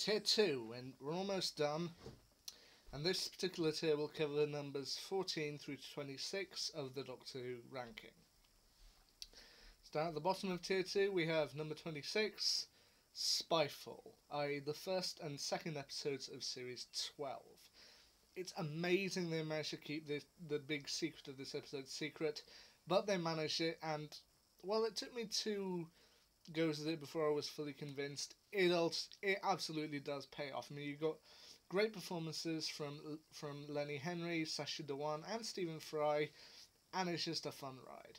Tier 2, and we're almost done. And this particular tier will cover numbers 14 through to 26 of the Doctor Who ranking. So down at the bottom of Tier 2 we have number 26, Spyfall, i.e. the first and second episodes of Series 12. It's amazing they managed to keep the big secret of this episode secret, but they managed it, and while it took me 2 goes at it before I was fully convinced, it absolutely does pay off. I mean, you got great performances from Lenny Henry, Sacha Dhawan, and Stephen Fry, and it's just a fun ride.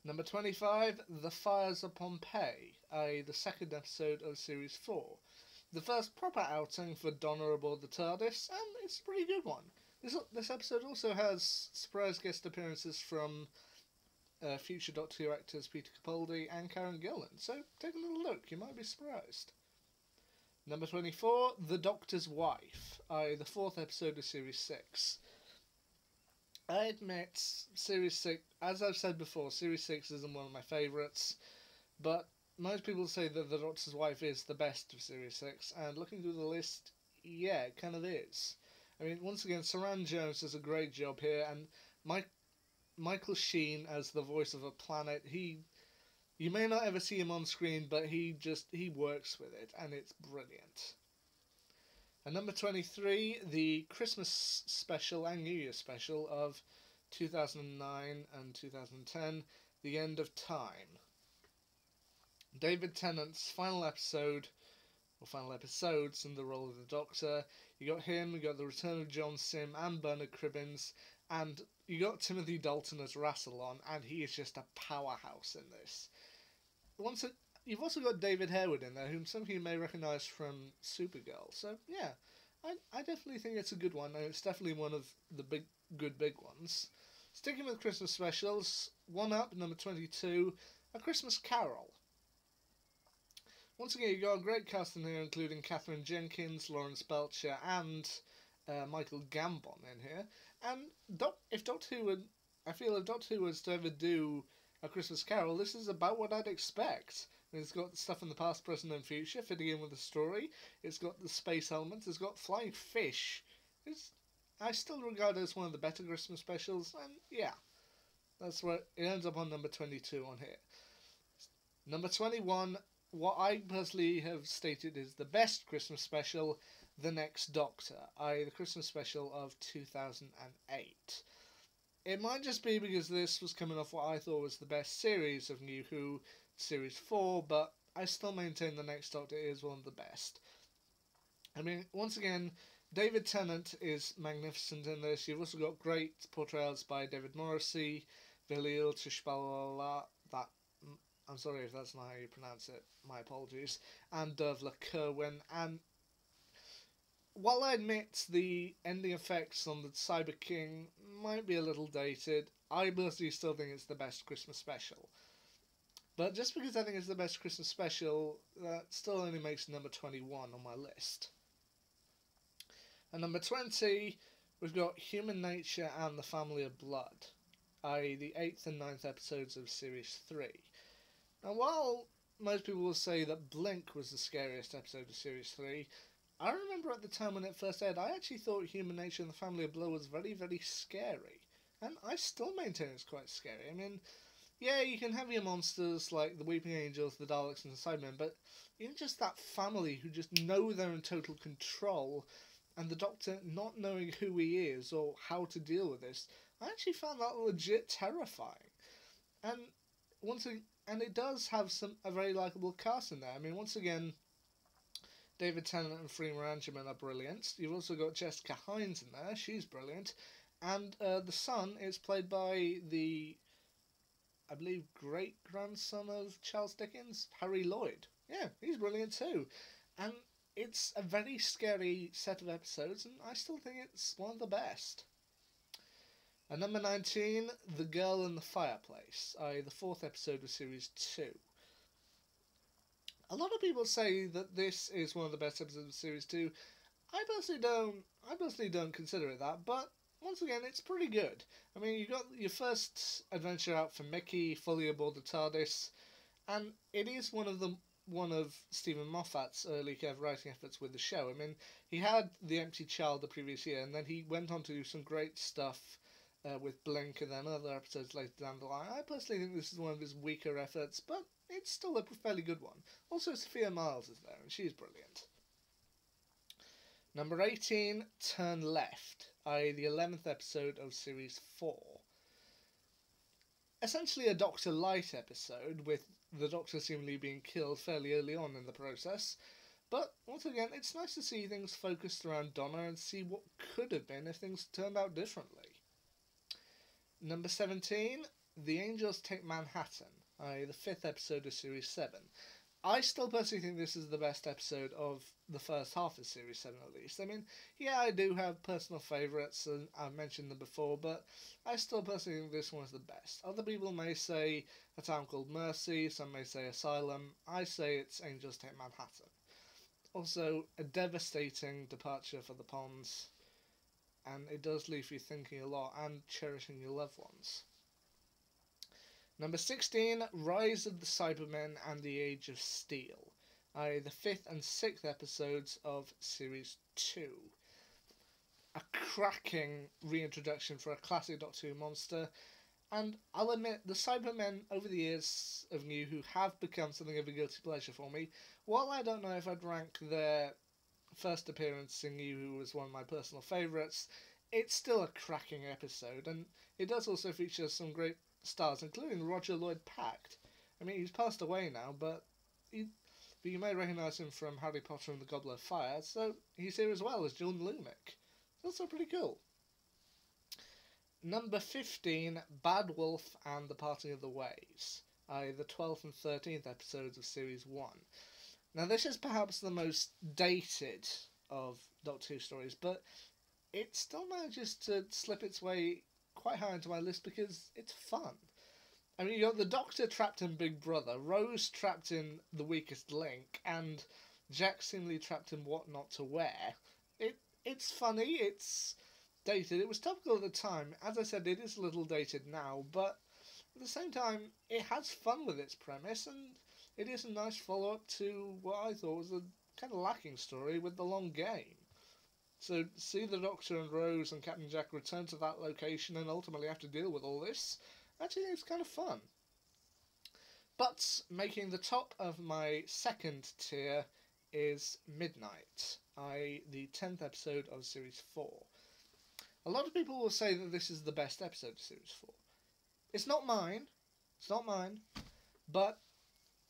Number 25, The Fires of Pompeii, i.e. the second episode of Series 4. The first proper outing for Donna aboard the TARDIS, and it's a pretty good one. This episode also has surprise guest appearances from future Doctor Who actors Peter Capaldi and Karen Gillan, so take a little look, you might be surprised. Number 24, The Doctor's Wife, i.e. the fourth episode of Series 6. I admit, Series 6, as I've said before, Series 6 isn't one of my favourites, but most people say that The Doctor's Wife is the best of Series 6, and looking through the list, yeah, it kind of is. I mean, once again, Saran Jones does a great job here, and Michael Sheen as the voice of a planet, you may not ever see him on screen, but he works with it, and it's brilliant. And number 23, the Christmas special and New Year special of 2009 and 2010, The End of Time. David Tennant's final episode, or final episodes, in the role of the Doctor. You got him, you got the return of John Sim and Bernard Cribbins, and you got Timothy Dalton as Rassilon, and he is just a powerhouse in this. You've also got David Harewood in there, whom some of you may recognise from Supergirl. So yeah, I definitely think it's a good one, and it's definitely one of the big ones. Sticking with Christmas specials, one up, number 22, A Christmas Carol. Once again, you got a great cast in here, including Catherine Jenkins, Lawrence Belcher, and Michael Gambon in here. And if Doctor Who was to ever do A Christmas Carol, this is about what I'd expect. I mean, it's got stuff in the past, present, and future fitting in with the story. It's got the space elements. It's got flying fish. I still regard it as one of the better Christmas specials, and yeah, that's where it ends up on number 22 on here. Number 21, what I personally have stated is the best Christmas special, The Next Doctor, i.e. the Christmas special of 2008. It might just be because this was coming off what I thought was the best series of New Who, Series 4, but I still maintain The Next Doctor is one of the best. I mean, once again, David Tennant is magnificent in this. You've also got great portrayals by David Morrissey, Vilil Tishbalala, I'm sorry if that's not how you pronounce it, my apologies, and Dervla Kerwin, and while I admit the ending effects on the Cyber King might be a little dated, I personally still think it's the best Christmas special. But just because I think it's the best Christmas special, that still only makes number 21 on my list. At number 20, we've got Human Nature and the Family of Blood, i.e. the 8th and 9th episodes of Series 3. Now, while most people will say that Blink was the scariest episode of Series 3, I remember at the time when it first aired, I actually thought Human Nature and the Family of Blood was very, very scary. And I still maintain it's quite scary. I mean, yeah, you can have your monsters like the Weeping Angels, the Daleks, and the Cybermen, but even just that family who just know they're in total control, and the Doctor not knowing who he is or how to deal with this, I actually found that legit terrifying. And it does have a very likeable cast in there. I mean, once again, David Tennant and Freema Agyeman are brilliant. You've also got Jessica Hines in there. She's brilliant. And the son is played by the, I believe, great-grandson of Charles Dickens, Harry Lloyd. Yeah, he's brilliant too. And it's a very scary set of episodes, and I still think it's one of the best. At number 19, The Girl in the Fireplace, i.e. the fourth episode of Series 2. A lot of people say that this is one of the best episodes of Series 2. I personally don't consider it that, but once again, it's pretty good. I mean, you got your first adventure out for Mickey, fully aboard the TARDIS, and it is one of the one of Stephen Moffat's early kind of writing efforts with the show. I mean, he had The Empty Child the previous year, and then he went on to do some great stuff with Blink and then other episodes later down the line. I personally think this is one of his weaker efforts, but it's still a fairly good one. Also, Sophia Myles is there, and she's brilliant. Number 18, Turn Left, i.e. the 11th episode of Series 4. Essentially a Doctor Light episode, with the Doctor seemingly being killed fairly early on in the process. But, once again, it's nice to see things focused around Donna and see what could have been if things turned out differently. Number 17, The Angels Take Manhattan, i.e. the 5th episode of Series 7. I still personally think this is the best episode of the first half of Series 7 at least. I mean, yeah, I do have personal favourites, and I've mentioned them before, but I still personally think this one is the best. Other people may say A Town Called Mercy, some may say Asylum. I say it's Angels Take Manhattan. Also, a devastating departure for the Ponds, and it does leave you thinking a lot and cherishing your loved ones. Number 16, Rise of the Cybermen and the Age of Steel, i.e. the 5th and 6th episodes of Series 2. A cracking reintroduction for a classic Doctor Who monster, and I'll admit, the Cybermen over the years of New Who have become something of a guilty pleasure for me. While I don't know if I'd rank their first appearance in New Who as one of my personal favourites, it's still a cracking episode, and it does also feature some great stars, including Roger Lloyd-Pact. I mean, he's passed away now, but you may recognise him from Harry Potter and the Goblet of Fire, so he's here as well as John Lumick. Also pretty cool. Number 15, Bad Wolf and the Parting of the Ways, i.e. the 12th and 13th episodes of Series 1. Now, this is perhaps the most dated of Doctor Who stories, but it still manages to slip its way quite high into my list because it's fun. I mean, you got the Doctor trapped in Big Brother, Rose trapped in The Weakest Link, and Jack seemingly trapped in What Not to Wear. It's funny, it's dated. It was topical at the time. As I said, it is a little dated now, but at the same time, it has fun with its premise, and it is a nice follow-up to what I thought was a kind of lacking story with The Long Game. So, see the Doctor and Rose and Captain Jack return to that location and ultimately have to deal with all this, I actually think it's kind of fun. But making the top of my second tier is Midnight, i.e. the 10th episode of Series 4. A lot of people will say that this is the best episode of Series 4. It's not mine, but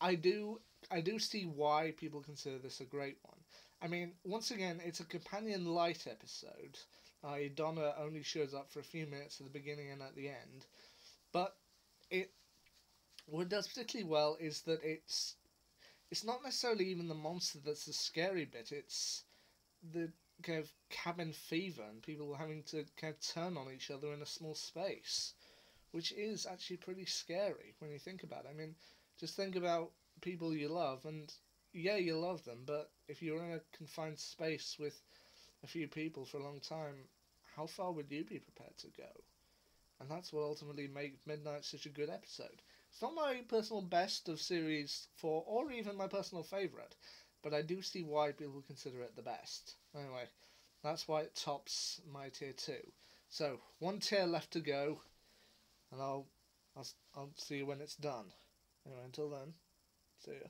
I do see why people consider this a great one. I mean, once again, it's a companion light episode. Donna only shows up for a few minutes at the beginning and at the end. But what it does particularly well is that it's not necessarily even the monster that's the scary bit. It's the kind of cabin fever and people having to kind of turn on each other in a small space, which is actually pretty scary when you think about it. I mean, just think about people you love, and yeah, you love them, but if you're in a confined space with a few people for a long time, how far would you be prepared to go? And that's what ultimately made Midnight such a good episode. It's not my personal best of Series 4, or even my personal favourite, but I do see why people consider it the best. Anyway, that's why it tops my tier 2. So, one tier left to go, and I'll see you when it's done. Anyway, until then, see ya.